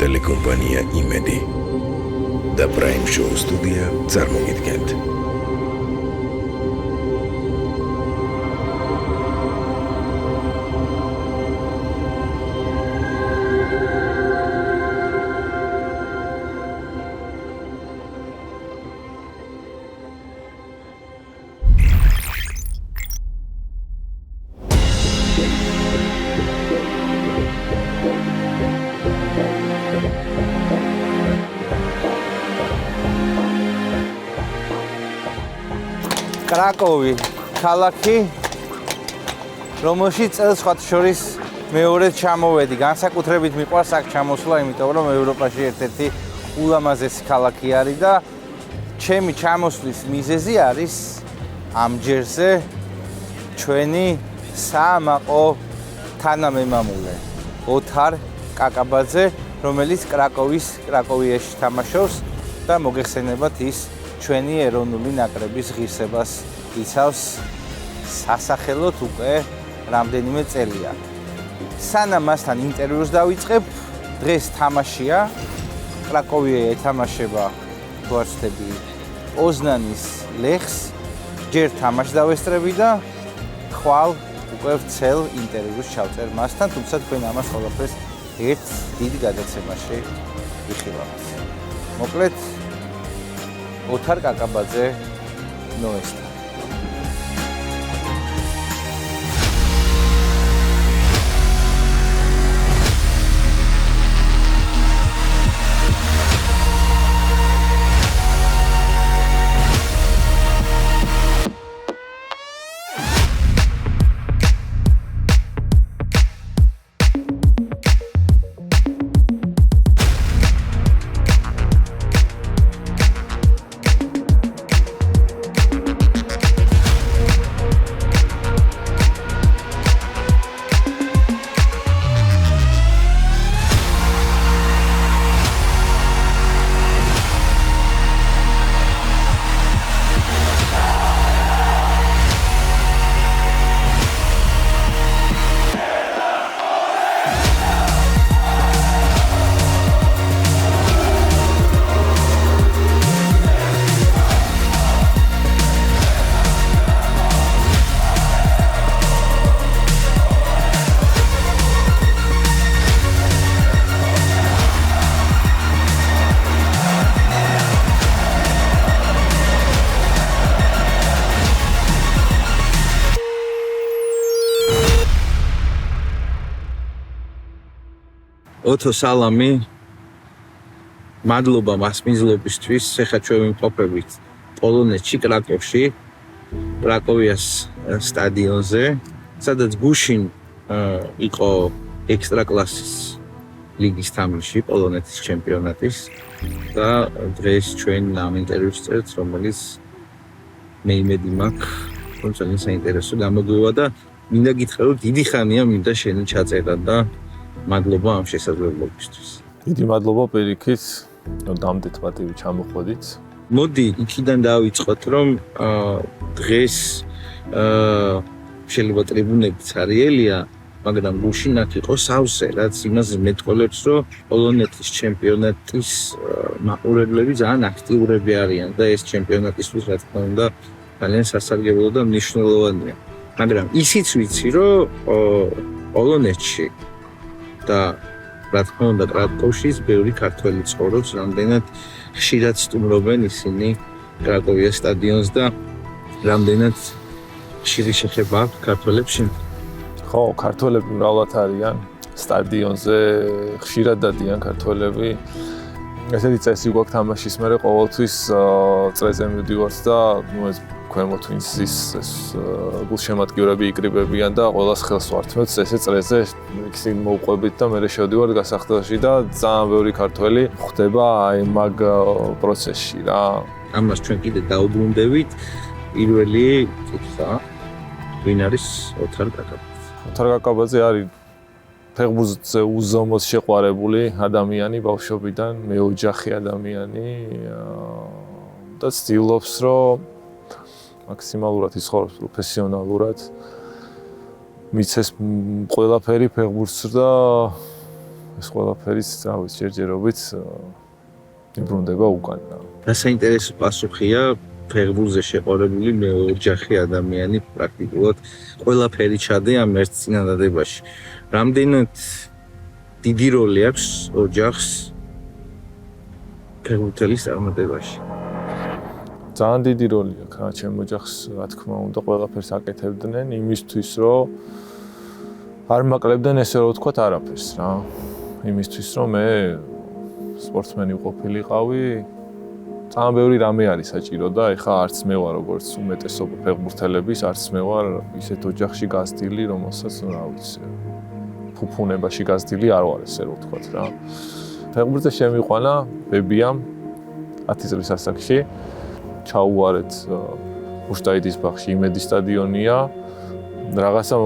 ტელეკომპანია იმედი და პრაიმ შოუ სტუდია წარმოგიდგენთ. კრაკოვი ქალაქი, რომელშიც წელს შორის მეორედ ჩამოვედი. განსაკუთრებით მიყვარს აქ ჩამოსვლა, იმიტომ რომ ევროპაში ერთ-ერთი ულამაზესი ქალაქი არის და ჩემი ჩამოსვლის მიზეზი არის ამ ჯერზე ჩვენი საამაყო თანამემამულე ოთარ კაკაბაძე, რომელიც კრაკოვიაში თამაშობს და მოგეხსენებათ ის ჩვენი ეროვნული ნაკრების ღირსებას იცავს სასახელოდ უკვე რამდენიმე წელია. სანამ მასთან ინტერვიუს დავიწყებ, დღეს თამაშია. კრაკოვია ეთამაშება თვარცდები პოზნანის ლეხს. ჯერ თამაშს დავესწრები და ხვალ უკვე ვცელ ინტერვიუს ჩავწერ მასთან, თუმცა თქვენ ამას ყველაფერს ერთ დიდ გადაცემაში ვიხილავთ. მოკლედ ოთარ კაკაბაძე ნოესთან. ოთო სალამი, მადლობა მასპინძლობისთვის, ეხლა ჩვენ ვიმყოფებით პოლონეთში, კრაკოვში, კრაკოვიას სტადიონზე, სადაც გუშინ იყო ექსტრა კლასის ლიგის თამაში, პოლონეთის ჩემპიონატის და დღეს ჩვენ ამ ინტერვიუს წერთ, რომელიც მე იმედი მაქვს, რომ ძალიან საინტერესო გამოგვივა და მინდა გითხრა, რომ დიდი ხანია მინდა შენი ჩაწერა და მადლობა ამ შესაძლებლობისთვის. დიდი მადლობა პირიქით, რომ დამდეთ პატივი ჩამოხვედით. მოდი იქიდან დავიწყოთ, რომ დღეს შეიძლება ტრიბუნებიც არიელია, მაგრამ გუშინ აქ იყო სავსე, რაც იმას მეტყოლებს, რომ პოლონეთის ჩემპიონატის მაყურებლები ძალიან აქტიურები არიან და ეს ჩემპიონატისთვის რა თქმა უნდა ძალიან სასარგებლო და მნიშვნელოვანია. მაგრამ ისიც ვიცი, რომ პოლონეთში და რა თქმა უნდა კრაკოვშიც ბევრი ქართველი ცხოვრობს, რამდენად ხშირად სტუმრობენ ისინი კრაკოვიას სტადიონს და რამდენად ხშირი შეხება აქვს ქართველებში. ხო, ქართველები მრავლად არიან სტადიონზე, ხშირად დადიან ქართველები. ესეთი წესი გვაქვს თამაშის მერე ყოველთვის წრეზე მივდივართ და ეს ქვემოთ ვინც ის გულშემატკივრები იკრიბებიან და ყველას ხელს ვართმევთ ესე წრეზე ისინი მოუყვებით და მე შევდივარ გასახდელში და ძალიან ბევრი ქართველი ხდება აი მაგ პროცესში რა. ამას ჩვენ კიდე დაუბრუნდებით. პირველი კითხვა ვინ არის ოთარ კაკაბაძე? ოთარ კაკაბაძე არის ფეხბურთზე უზომოდ შეყვარებული ადამიანი ბავშვობიდან, მეოჯახი ადამიანი და ცდილობს რომ მაქსიმალურად იცხოვროს პროფესიონალურად. მიცეს ყველაფერი ფეხბურთს და ეს ყველაფერიც, რა ვიცი, ჯერჯერობით იბრუნდება უკან. და საინტერესო პასუხია ფეხბურთზე შეყარებული მეოჯახი ადამიანი პრაქტიკულად ყველაფერი ჩადე ამ ერთ წინადადებაში. რამდენად დიდი როლი აქვს ოჯახს ფეხბურთელის წარმატებაში? ძალიან დიდი როლი აქვს რა ჩემ ოჯახს, რა თქმა უნდა, ყველაფერს აკეთებდნენ იმისთვის, რომ არ მაკლებდნენ ესე რომ ვთქვათ არაფერს რა. იმისთვის, რომ მე სპორტსმენი ყოფილიყავი, ძალიან ბევრი რამე არის საჭირო და ეხლა არც მე ვარ როგორც უმეტესობა ფეხბურთელების, არც მე ვარ ისეთ ოჯახში გაზრდილი, რომელსაც რა ვიცი, ფუფუნებაში გაზრდილი არ ვარ ესე რომ ვთქვათ რა. ფეხბურთზე შემიყვანა ბებიამ 10 წლის ასაკში. ჩაუვარეთ უშტაიდის ბაღში, იმედი სტადიონია. რაღაცა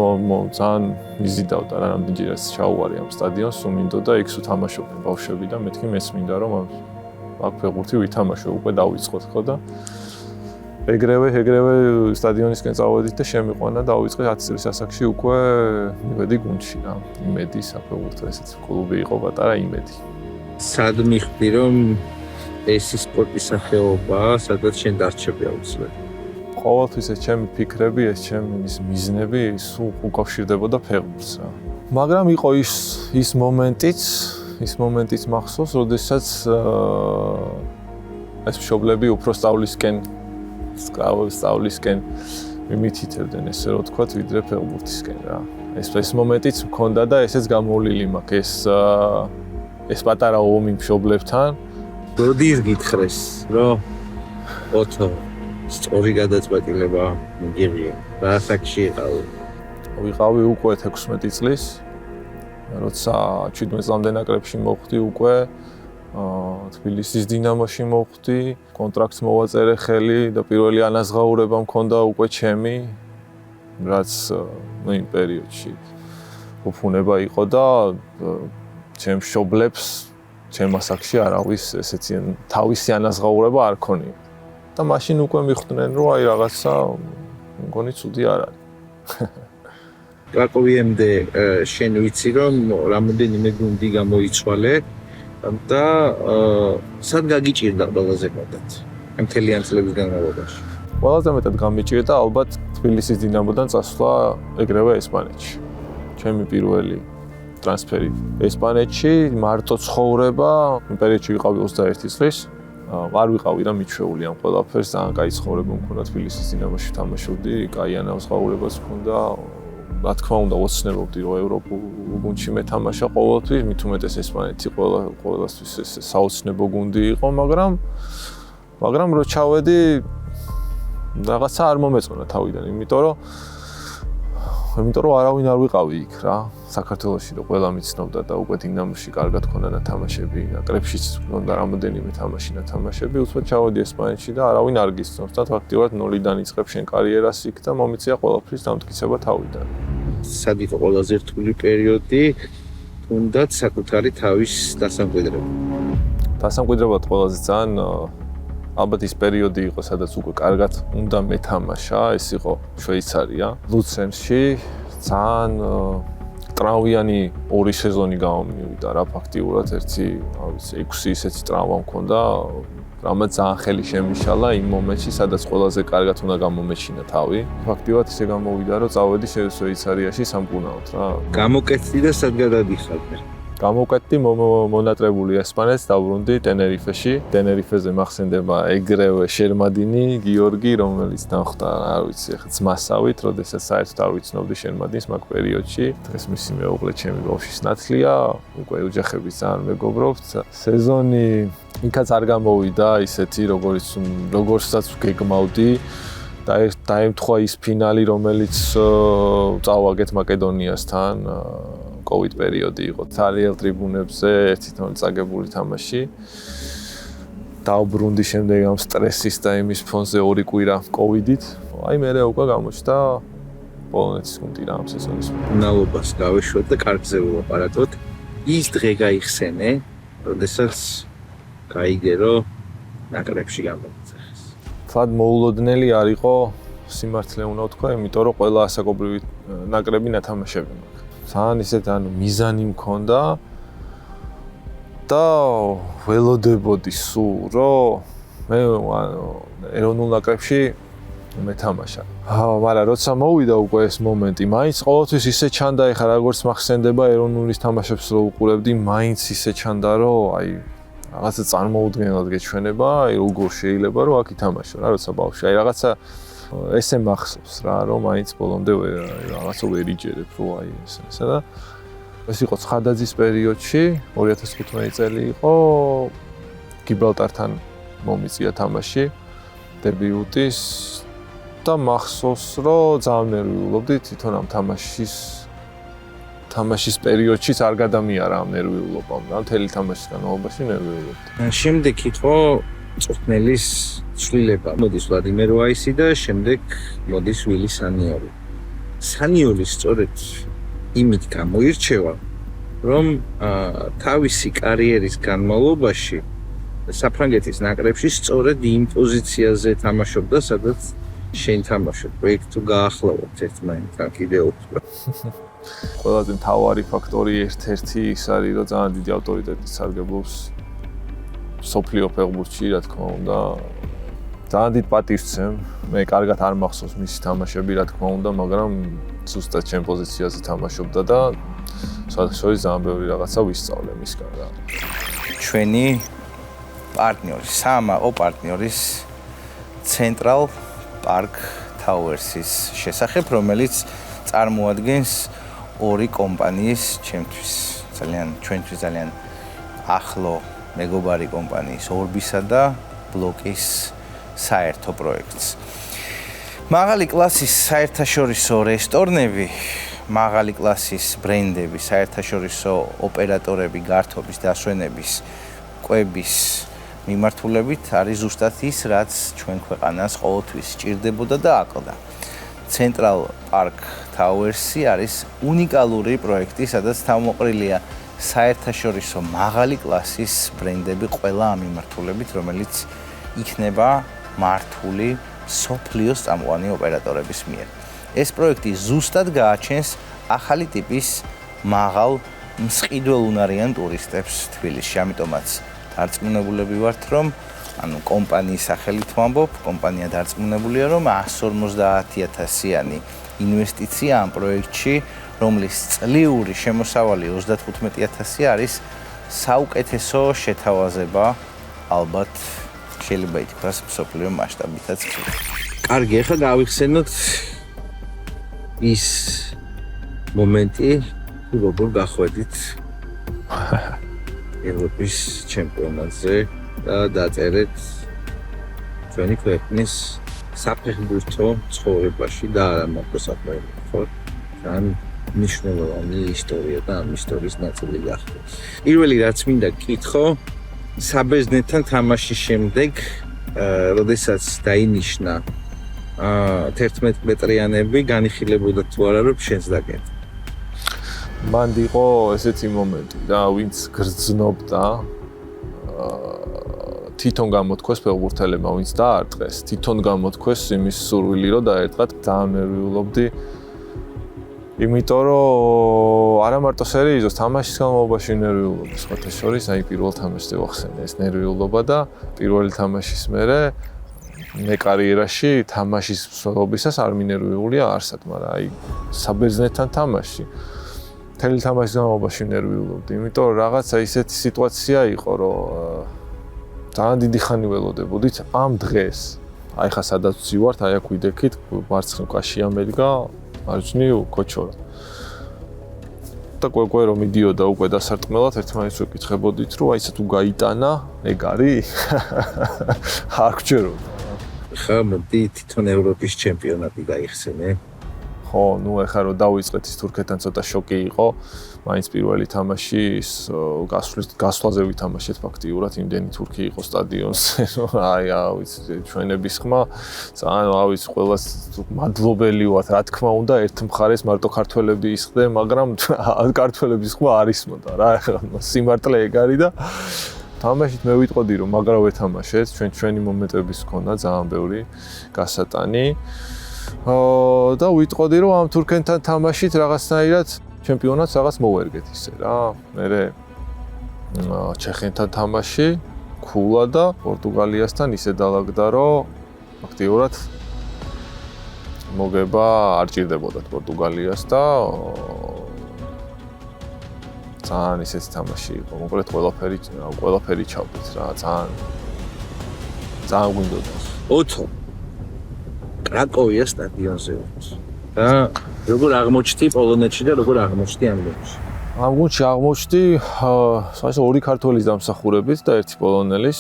ძალიან მიზიდავდა რა, რამდენჯერაც ჩაუვარი ამ სტადიონს, სულ მინდოდა იქ ვთამაშობდნენ ბავშვები და მეთქი მეც მინდა რომ აქ ფეხბურთი ვითამაშო, უკვე დავიწყოთ ხო და ეგრევე სტადიონისკენ წავედით და შემიყვანა და დავიწყე 10 წლის ასაკში უკვე მივედი გუნდში რა. იმედი საფეხბურთო ესეც კლუბი იყო პატარა იმედი. სად მიხვდი რომ ეს სპორტის სახეობაა, სადაც შენ დარჩები აუცილებლად? ყოველთვის ეს ჩემი ფიქრები, ეს ჩემი მიზნები სულ უკავშირდებოდა ფეხბურთს რა. მაგრამ იყო ის მომენტიც მახსოვს, როდესაც ეს მშობლები უფრო სწავლისკენ მიმითითებდნენ, ესე რომ ვთქვათ, ვიდრე ფეხბურთისკენ რა. ეს მომენტიც მქონდა და ესეც გამოვლილი მაქვს ეს პატარა ომი მშობლებთან. როდის გითხრეს, რომ ოთო სწორი გადაწყვეტილება მიგიღია? რა ასაკში იყავი? ვიყავი უკვე 16 წლის. როცა 17 წლამდე ნაკრებში მოვხვდი უკვე თბილისის დინამოში მოვხვდი, კონტრაქტს მოვაწერე ხელი და პირველი ანაზღაურება მქონდა უკვე ჩემი, რაც იმ პერიოდში უფუნება იყო და ჩემ მშობლებს ჩემ ასაკში არავის ესეთი თავისი ანაზღაურება არ ქონია. და მაშინ უკვე მიხვდნენ რომ აი რაღაცა მგონი ცუდი არ არის. კრაკოვიემდე შენ ვიცი რომ რამოდენიმე გუნდი გამოიცვალე და სად გაგიჭირდა ყველაზე მეტად ამ მთელი ამ წლების განმავლობაში? ყველაზე მეტად გამიჭირდა ალბათ თბილისის დინამოდან წასვლა ეგრევე ესპანეთში. ჩემი პირველი ტრანსფერი ესპანეთში, მარტო ცხოვრება, იმ პერიოდში ვიყავი 21 წლის. არ ვიყავი რა მიჩვეული ამ ყველაფერს, ძალიან კაი ცხოვრება მქონდა თბილისის დინამოში თამაშობდი, კაი ანაზღაურებაც მქონდა. რა თქმა უნდა, ოცნებობდი რომ ევროპულ გუნდში მეთამაშა ყოველთვის, მით უმეტეს ესპანეთი ყოველთვის ეს საოცნებო გუნდი იყო, მაგრამ რო ჩავედი რაღაცა არ მომეწონა თავიდან, იმიტომ რომ არავინ არ ვიყავი იქ რა. საქართველოში და ყველა მიცნობდა და უკვე დინამოში კარგად ქონდა ნათამაშები, ნაკრებშიც ქონდა რამოდენიმე თამაში ნათამაშები, უცბად ჩავედი ესპანეთში და არავინ არ გისცნობს და ფაქტიურად ნოლიდან იწყებ შენ კარიერას იქ და მომიწია ყველაფრის დამტკიცება თავიდან. სად იყო ყველაზე რთული პერიოდი, თუნდაც საკუთარი თავის დასამკვიდრებლად? დასამკვიდრებლად ყველაზე ძალიან ალბათ ის პერიოდი იყო, სადაც უკვე კარგად უნდა მეთამაშა, ეს იყო შვეიცარია, ლუცენში, ძალიან ტრავმიანი 2 სეზონი გამომივიდა რა ფაქტიურად 6 ისეთი ტრავმა მქონდა, რამაც ძალიან ხელი შემიშალა იმ მომენტში, სადაც ყველაზე კარგად უნდა გამომეჩინა თავი. ფაქტიურად ისე გამოვიდა, რომ წავედი შვეიცარიაში სამკურნალოდ რა. გამოკეთდი და სად გადადიხარდე? გამოვკეთდი მონატრებული ესპანეთს დავრუნდი ტენერიფეში. ტენერიფეზე მახსენდება ეგრევე შერმადინი, გიორგი, რომელიც დახვდა, არ ვიცი, ახლა ძმასავით, როდესაც საერთოდ არ ვიცნობდი შერმადინს მაგ პერიოდში. დღეს მისი მეუღლე ჩემი ბავშვის ნათლია, უკვე ოჯახები ძალიან მეგობრობთ. სეზონი იქაც არ გამოვიდა ისეთი, როგორცაც გეგმავდი. დაემთხვა ის ფინალი, რომელიც წავაგეთ მაკედონიასთან. COVID პერიოდი იყო. ძალიან ტრიბუნებზე ერთით წაგებული თამაში. დავბრუნდი შემდეგ ამ სტრესის და იმის ფონზე 2 კვირა COVID-ით. აი მერე უკვე გამოჩნდა პოლონეთის გუნდი რა ამ სეზონის. ნალობას გავეშვათ და კარგზე ვილაპარაკოთ. ის დღე გაიხსენე, როდესაც გაიგერო ნაკრებში გამოგწეს. თვად მოულოდნელი არ იყო სიმართლე უნდა ვთქვა, იმიტომ რომ ყველა ასაკობრივი ნაკრები ნათამაშები მაქვს. ძალიან ისეთ მიზანი მქონდა და ველოდებოდი სულ რომ მე ეროვნულ ნაკრებში მეთამაშა. მაგრამ როცა მოვიდა უკვე ეს მომენტი, მაინც ყოველთვის ისე ჩანდა, ეხლა როგორც მახსენდება ეროვნულის თამაშებს რო უყურებდი, მაინც ისე ჩანდა, რომ აი რაღაცა წარმოუდგენლად გეჩვენება, აი როგორ შეიძლება რომ აქ ითამაშო რა, როცა ბავშვი. აი რაღაცა ესე მახსოვს რა, რომ მაინც ბოლომდე რაღაცა ვერ იჯერებ, რომ აი ესა და ეს იყო ცხადაძის პერიოდში, 2015 წელი იყო, გიბრალტართან მომიწია თამაში, დებიუტის და მახსოვს, რომ ძალიან ნერვიულობდი თვითონ ამ თამაშის პერიოდშიც არ გადამიარა ამ ნერვიულობამ, რა მთელი თამაშის განმავლობაში ნერვიულობდი. შემდეგ იყო წვრთნელის ცვლილება. მოდის ვლადიმერ ვაისი და შემდეგ მოდის ვილი სანიოლი. სანიოლი სწორედ იმით გამოირჩევა, რომ თავისი კარიერის განმავლობაში საფრანგეთის ნაკრებში სწორედ იმ პოზიციაზე თამაშობდა, სადაც შენ თამაშობ. პროექტ თუ გაახლოვოთ ერთმანეთთან კიდევ უფრო. ყველაზე მთავარი ფაქტორი ერთ-ერთი ის არის, რომ ძალიან დიდი ავტორიტეტით სარგებლობს სოფლიო ფეხბურთში, რა თქმა უნდა. ძალიან დიდ პატივს ვცემ. მე კარგად არ მახსოვს მისი თამაშები, რა თქმა უნდა, მაგრამ ზუსტად ჩემ პოზიციაზე თამაშობდა და საერთოდ ძალიან ბევრი რაღაცა ვისწავლე მისგან რა. ჩვენი პარტნიორი, საამაყო პარტნიორის Central Park Towers-ის შესახებ, რომელიც წარმოადგენს ორი კომპანიის ჩვენთვის ძალიან ახლო მეგობარი კომპანიის ორბისა და ბლოკის საერთო პროექტს. მაღალი კლასის საერთაშორისო რესტორნები, მაღალი კლასის ბრენდები, საერთაშორისო ოპერატორები, გართობის, დასვენების, კვების მიმართულებით არის ზუსტად ის, რაც ჩვენ ქვეყანას ყოველთვის სჭირდებოდა და აკლდა. Central Park Towers-ი არის უნიკალური პროექტი, სადაც თავმოყრილია საერთაშორისო მაღალი კლასის ბრენდები ყველა ამ მიმართულებით, რომელიც იქნება მართული სოფლიოს წამყვანი ოპერატორების მიერ. ეს პროექტი ზუსტად გააჩენს ახალი ტიპის მაღალ მსყიდველუნარიან ტურისტებს თბილისში, ამიტომაც დარწმუნებულები ვართ, რომ კომპანიის სახელით ვამბობ, კომპანია დარწმუნებულია, რომ 150.000-იანი ინვესტიცია ამ პროექტში, რომლის წლიური შემოსავალი 35.000 არის საუკეთესო შეთავაზება, ალბათ შეიძლება ითქვას მსოფლიო მასშტაბითაც. კარგი, ახლა გავიხსენოთ ის მომენტი, როგორ გახვედით ევროპის ჩემპიონატზე და დაწერეთ ჩვენი ქვეყნის საფეხბურთო ცხოვრებაში და არა მარტო საფეხბურთო, ძალიან მნიშვნელოვანი ისტორია და ამ ისტორიის ნაწილი გახდა. პირველი რაც მინდა გკითხო, საბერძნეთთან თამაშის შემდეგ, როდესაც დაინიშნა 11 მეტრიანები, განიხილებოდა თუ არა რომ შენს დაგენდა. მანდ იყო ესეთი მომენტი და ვინც გრძნობდა თვითონ გამოთქვეს ფეხბურთელებმა, ვინც დაარტყეს, თვითონ გამოთქვეს იმის სურვილი რომ დაერტყათ, ძალიან ნერვიულობდი. იმიტომ რომ არა მარტო სერიოზოს თამაშის განმავლობაში ნერვიულობდი, სხვათა შორის, აი პირველ თამაშზე ვახსენე ეს ნერვიულობა და პირველი თამაშის მერე მე კარიერაში თამაშის მსვლელობისას არ მინერვიულია არსად, მაგრამ აი საბერძნეთთან თამაში მთელი თამაშის განმავლობაში ნერვიულობდი, იმიტომ რომ რაღაცა ისეთი სიტუაცია იყო, რომ ძალიან დიდი ხანი ველოდებოდით ამ დღეს. აი ხა სადაც ვივართ, აი აქ ვიდექით, მარცხნივ კაში ამერიკა, მარჯვნივ კოჩორა. და ყველ რომ მიდიოდა უკვე დასარტყმელად, ერთმანეთს ვეკითხებოდით, რომ აი თუ გაიტანა, ეგ არის? არ გჯეროდა. ხა მოდი თვითონ ევროპის ჩემპიონატი გაიხსენე. ხო, ნუ ეხლა რომ დავიწყეთ ის თურქეთთან ცოტა შოკი იყო. მაინც პირველი თამაში გასვლაზე ვითამაშეთ ფაქტიურად, იმდენი თურქი იყო სტადიონზე, რომ აი ავიცი ჩვენების ხმა, ძალიან ავიცი ყველას მადლობელი ვართ, რა თქმა უნდა, ერთ მხარეს მარტო ქართველები ისხდნენ, მაგრამ ქართველების ხმა არ ისმოდა რა, ეხლა სიმართლე ეგ არის და თამაშით მე ვიტყოდი რომ მაგრა ვეთამაშეთ, ჩვენი მომენტების მქონდა ძალიან ბევრი გასატანი. და ვიტყოდი რომ ამ თურქეთთან თამაშით რაღაცნაირად ჩემპიონატს რაღაც მოვერგეთ ისე რა. მერე ჩეხეთთან თამაში ქულა და პორტუგალიასთან ისე დაალაგდა, რომ აქტიურად მოგება არ ჭირდებოდათ პორტუგალიას და ძალიან ისეთი თამაში იყო. მოკლედ ყველაფერი ჩავდით რა, ძალიან გვინდოდა. ოთო კრაკოვია სტადიონზე და როგორ აღმოჩნდი პოლონეთში და როგორ აღმოჩნდი ამბებში. ამ გუნდში აღმოჩნდი საერთოდ ორი ქართველის დამსახურებით და ერთი პოლონელის,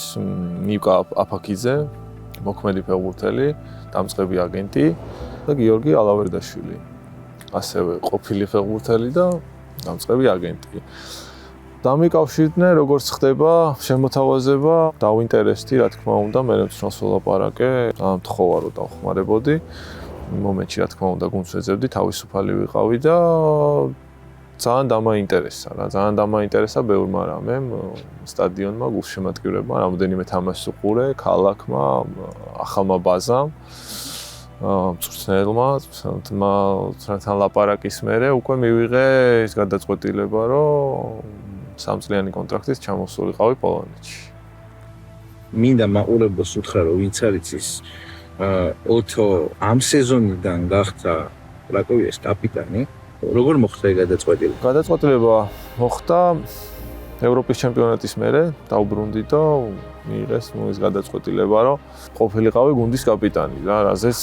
ნიკა აფაკიძე, მოქმედი ფეხბურთელი, დამწყები აგენტი და გიორგი ალავერდაშვილი. ასევე ყოფილი ფეხბურთელი და დამწყები აგენტი. დამიკავშირდნენ როგორც ხდება შემოთავაზება, დავინტერესდი, რა თქმა უნდა, მე მწვრთნელს ველაპარაკე, თხოვა რომ დავხმარებოდი. მომენტში რა თქმა უნდა გუნდს ეძებდი, თავისუფალი ვიყავი და ძალიან დამაინტერესა რა, ძალიან დამაინტერესა ბევრმა რამემ, სტადიონმა, გულშემატკივრებმა, რამოდენიმე თამაშს უყურე, ქალაქმა, ახალმა ბაზამ, მწვრთნელმა, თან ლაპარაკის მერე უკვე მივიღე ის გადაწყვეტილება, რომ 3 წლიანი კონტრაქტით ჩამოსულიყავი პოლონეთში. მინდა მაყურებელს უთხრა, რომ ვინც არის ის ოთო ამ სეზონიდან გახდა კრაკოვიას კაპიტანი. როგორ მოხდა ეს გადაწყვეტილება? გადაწყვეტილება მოხდა ევროპის ჩემპიონატის მერე, დავბრუნდი და მიიღეს ის გადაწყვეტილება, რომ ყოფილიყავი გუნდის კაპიტანი რა, რაზეც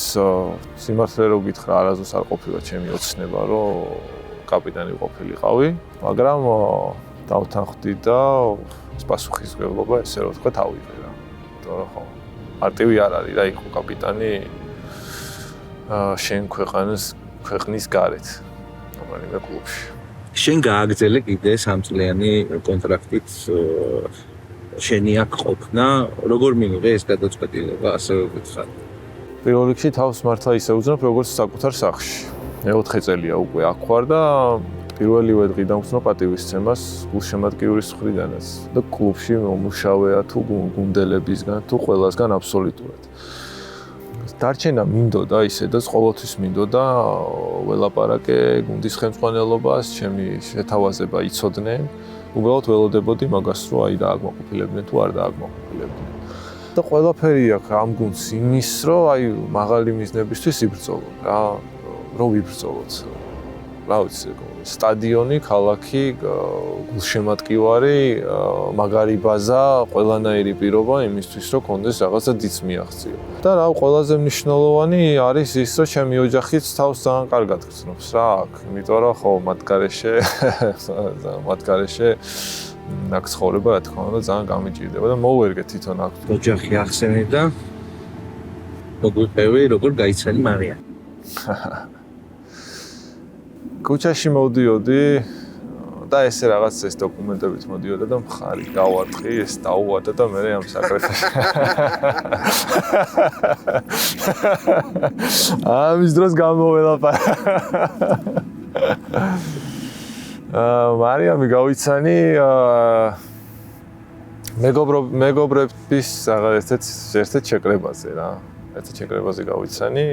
სიმართლე რო გითხრა, არასდროს არ ყოფილა ჩემი ოცნება, რომ კაპიტანი ყოფილიყავი, მაგრამ დავთანხმდი და პასუხისმგებლობა ესე რომ თქვა თავიღე რა. იმიტომ რომ ხო, მარტივი არ არის რა იყო კაპიტანი შენ ქვეყნის გარეთ. რომელიმე კლუბში. შენ გააგრძელე კიდე 3 წლიანი კონტრაქტით შენი აქ ყოფნა, როგორ მიიღე ეს გადაწყვეტილება, ასევე ვითხარ. პირველ რიგში თავს მართლა ისე უძნებ, როგორც საკუთარ სახლში. მე 4 წელია უკვე აქ ვარ და პირველივე დღიდან ვცნო პატივისცემას გულშემატკივრის მხრიდანაც და კლუბში მომუშავეა თუ გუნდელებისგან თუ ყველასგან აბსოლუტურად. დარჩენა მინდოდა ისე და ყოველთვის მინდოდა ველაპარაკე გუნდის ხელმძღვანელობას, ჩემი შეთავაზება იცოდნენ. უბრალოდ ველოდებოდი მაგას, რომ აი დააგმოყოფილებდნენ თუ არ დააგმოყოფილებდნენ. და ყველაფერი აქვს ამ გუნდს იმის, რომ აი მაღალი მიზნებისთვის იბრძოლო რა, რომ ვიბრძოლოთ. რა ვიცი, სტადიონი, ქალაქი, გულშემატკივარი, მაგარი ბაზა, ყველანაირი პირობა იმისთვის, რომ კონდეს რაღაცა დიც მიაღწიო. და რა, ყველაზე მნიშვნელოვანი არის ის, რომ ჩემი ოჯახიც თავს ძალიან კარგად გრძნობს რა აქ, იმიტომ რომ ხო, მათ გარეშე აქ ცხოვრება, რა თქმა უნდა, ძალიან გამიჭირდება და მოვერგე თვითონ აქ. ოჯახი ახსენე და მოგვიყევი, როგორ გაიცანი მარია. კუჩაში მოდიოდი და ესე რაღაც ეს დოკუმენტებით მოდიოდა და მხარი გავარტყი, ეს დაუვადა და მე ამ საკრეფაში. ამის დროს გამოველაპარაკე. მარიამი გავიცანი მეგობრების ერთ-ერთ შეკრებაზე რა. ერთ-ერთ შეკრებაზე გავიცანი.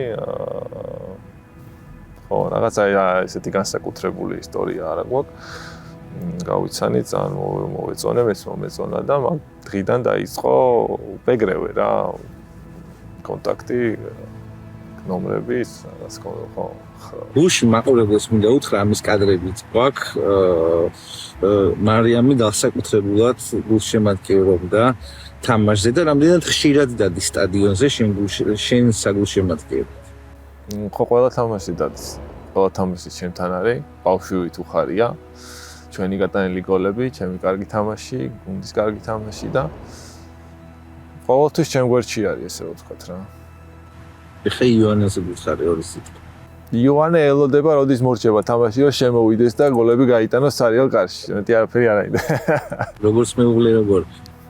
ხო, რაღაცა ესეთი განსაკუთრებული ისტორია არა გვაქვს. გავიცანი, ძალიან მოვეწონე, მეც მომეწონა და მაგ დღიდან დაიწყო უპეგრევე რა. კონტაქტი, ნომრები, რაღაც ხო. გულში მაყურებელს მინდა უთხრა ამის კადრებიც გვაქვს. მარიამი განსაკუთრებულად გულშემატკივრობდა თამაშზე და რამდენად ხშირად დადის სტადიონზე შენ საგულშემატკივრად. ხო, ყველა თამაში დადის. ყველა თამაში ჩემთან არის, ბავშვი თუ ხარია. ჩვენი გატანილი გოლები, ჩემი კარგი თამაში, გუნდის კარგი თამაში და ყოველთვის ჩემ გვერდში არის, ესე რომ ვთქვათ რა. ეხა იონაზე ვიხარე ორი სიტყვა. იონე ელოდება, როდის მორჩება თამაში, რომ შემოვიდეს და გოლები გაიტანოს სარიელ კარში. მეტი არაფერი არ არის. როგორც მეუღლე როგორ?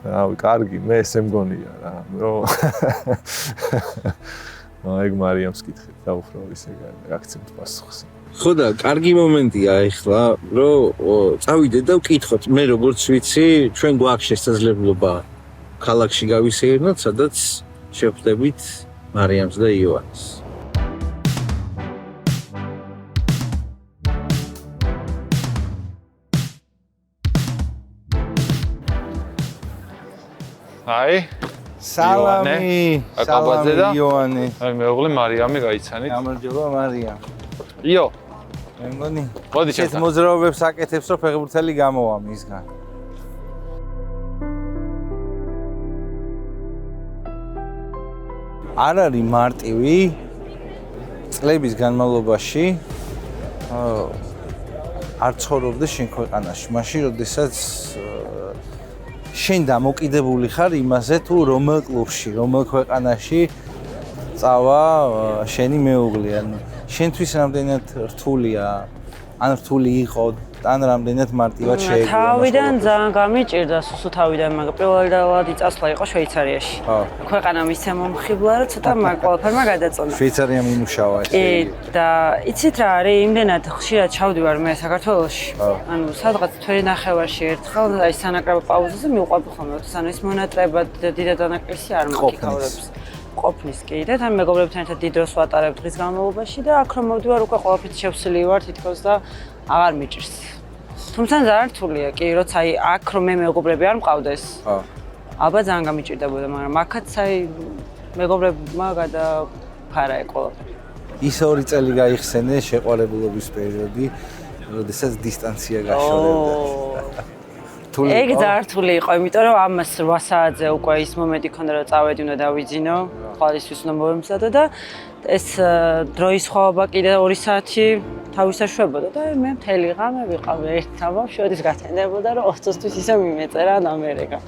რავი, კარგი, მე ესე მგონია რა, რომ ეგ მარიამს კითხე და უფრო ისე აქცენტ პასუხს. ხო და კარგი მომენტია ეხლა, რომ წავიდე და ვკითხოთ, მე როგორც ვიცი, ჩვენ გვაქვს შესაძლებლობა ქალაქში გავისეირნოთ, სადაც შევხვდებით მარიამს და იონეს. აი, სალამი, აკაბაძე და იოანე. აი მეუღლე მარიამი გაიცანით. გამარჯობა მარიამ. იო, მე მგონი. მოდი ეს ჩემთან. მოძრაობებს აკეთებს, რომ ფეხბურთელი გამოვა მისგან. არ არის მარტივი წლების განმავლობაში არ ცხოვრობდე შენ ქვეყანაში. მაშინ, როდესაც შენ დამოკიდებული ხარ იმაზე, თუ რომელ კლუბში, რომელ ქვეყანაში წავა შენი მეუღლე. ანუ შენთვის რამდენად რთულია, ან რთული იყო, ან რამდენად მარტივად შეეგო. თავიდან ძალიან გამიჭირდა სუსუ თავიდან, მაგრამ პირველად წასვლა იყო შვეიცარიაში. ქვეყანა მისცე მომხიბლა, რომ ცოტა ყველაფერმა გადაწონა. შვეიცარია მიმუშავა ესე. კი, და იცით რა არის, იმდენად ხშირად ჩავდივარ მე საქართველოში. ანუ სადღაც თვე ნახევარში ერთხელ აი სანაკრებო პაუზაზე მივყვები ხოლმე, სანამ ის მონატრებად დიდად დანაკლისი არ მოგიქავრებს. ყოფნის კი და თან მეგობრებთან ერთად დიდ დროს ვატარებ დღის განმავლობაში და აქ რომ მოვდივარ უკვე ყველაფერით შევსილი ვარ თითქოს და აღარ მიჭირს. თუმცა ძალიან რთულია კი, როცა აი აქ რომ მე მეგობრები არ მყავდეს. ალბათ ძალიან გამიჭირდებოდა, მაგრამ აქაც აი მეგობრებმა გადაფარა ეს ყველაფერი. ის 2 წელი გაიხსენე შეყვარებულობის პერიოდი, როდესაც დისტანცია გაშორებდა. ეგ ძალიან რთული იყო, იმიტომ რომ ამას 8 საათზე უკვე ის მომენტი ქონდა რომ წავედი უნდა დავიძინო, ყოველთვის უნდა მოვემზადო და ეს დროის ხვაობა კიდე 2 საათი თავისაშვებოდა და მე მთელი ღამე ვიყავი ერთ თამამ შორის გათენდებოდა რომ 20-თვის ისე მიმეწერა ამერიკა.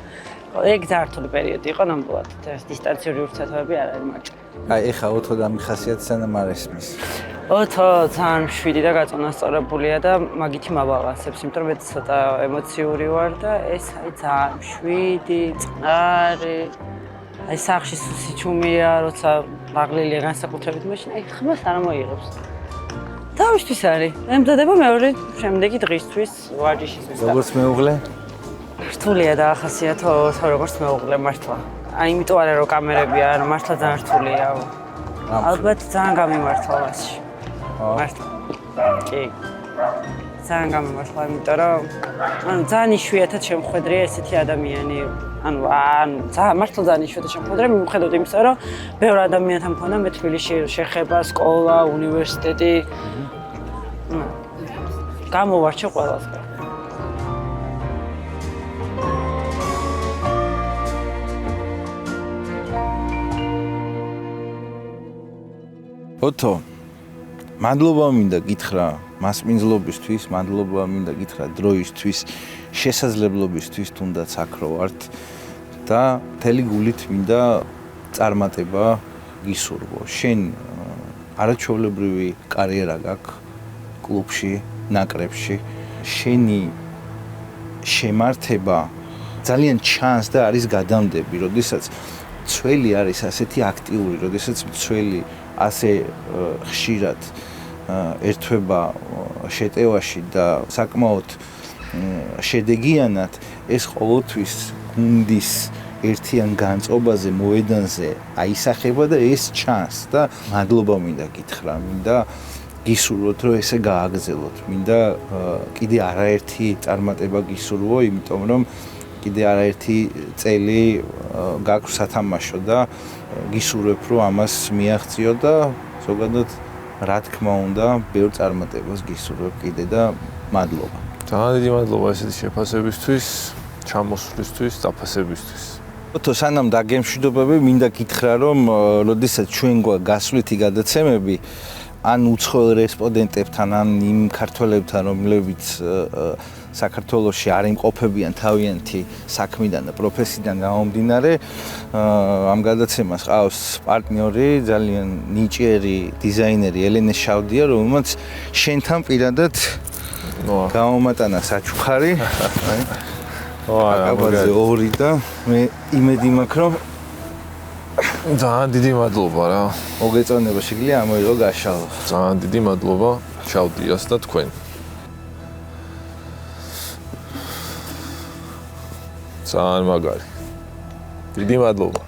ეგ ძალიან რთული პერიოდი იყო ნამდვილად. ეს დისტანციური ურთიერთობები არ არის მაგ. აი ეხა ოთო დამიხასიათებს სანამ არ ესმის. ოთო ძალიან მშვიდი და გაწონასწორებულია და მაგითი მაბალანსებს, იმიტომ რომ მე ცოტა ემოციური ვარ და ეს აი ძალიან მშვიდი, წყნარი. აი სახში სიჩუმეა, როცა მაღლილია განსაკუთრებით, მაშინ აი ხმას არ მოიღებს. თავისთვის არის. ემზადება მეორე შემდეგი დღისთვის ვარჯიშისთვის. როგორც მეუღლე? რთულია დაახასიათო როგორც მეუღლე მართლა. აი იმიტომ არა რომ კამერები არა, მართლა ძალიან რთულია. ალბათ ძალიან გამიმართლა მასში. მართლა. კი. ძალიან გამიმართლა, იმიტომ რომ ანუ ძალიან იშვიათად შემხვედრია ესეთი ადამიანი. ანუ ძალიან მართლა ძალიან იშვიათად შემხვედრია, მიუხედავად იმისა, რომ ბევრ ადამიანთან მქონდა მე თბილისში შეხება, სკოლა, უნივერსიტეტი. გამოვარჩა ყველას. ოთო, მადლობა მინდა გითხრა მასპინძლობისთვის, მადლობა მინდა გითხრა დროისთვის, შესაძლებლობისთვის, თუნდაც აქ რო ვართ და მთელი გულით მინდა წარმატება გისურვო. შენ არაჩვეულებრივი კარიერა გაქვს კლუბში, ნაკრებში. შენი შემართება ძალიან ჩანს და არის გადამდები, როდესაც ცველი არის ასეთი აქტიური, როდესაც ცველი ასე ხშირად ერთვება შეტევაში და საკმაოდ შედეგიანად, ეს ყოველთვის გუნდის ერთიან განწყობაზე, მოედანზე აისახება და ეს ჩანს და მადლობა მინდა გითხრა, მინდა გისურვოთ, რომ ესე გააგრძელოთ. მინდა კიდე არაერთი წარმატება გისურვო, იმიტომ რომ კიდე არაერთი წელი გაქვს სათამაშო და გისურვებ, რომ ამას მიაღწიო და ზოგადად რა თქმა უნდა, ბევრ წარმატებას გისურვებ კიდე და მადლობა. ძალიან დიდი მადლობა ესეთი შეფასებისთვის, ჩამოსვლისთვის, დაფასებისთვის. ოთო, სანამ დაგემშვიდობები, მინდა გითხრა, რომ როდესაც ჩვენ გვაქვს გასვლითი გადაცემები, ან უცხოელ რესპონდენტებთან, ან იმ ქართველებთან, რომლებიც საქართველოში არ იმყოფებიან თავიანთი საქმიდან და პროფესიიდან გამომდინარე, ამ გადაცემას ყავს პარტნიორი, ძალიან ნიჭიერი დიზაინერი ელენე შავდია, რომელმაც შენთან პირადად გამომატანა საჩუქარი. აკაბაძე 2 და მე იმედი მაქვს, რომ ძალიან დიდი მადლობა რა. მოგეწონება შეგიძლია ამოიღო გაშალო. ძალიან დიდი მადლობა ჩავდიას და თქვენ. ძალიან მაგარი. დიდი მადლობა.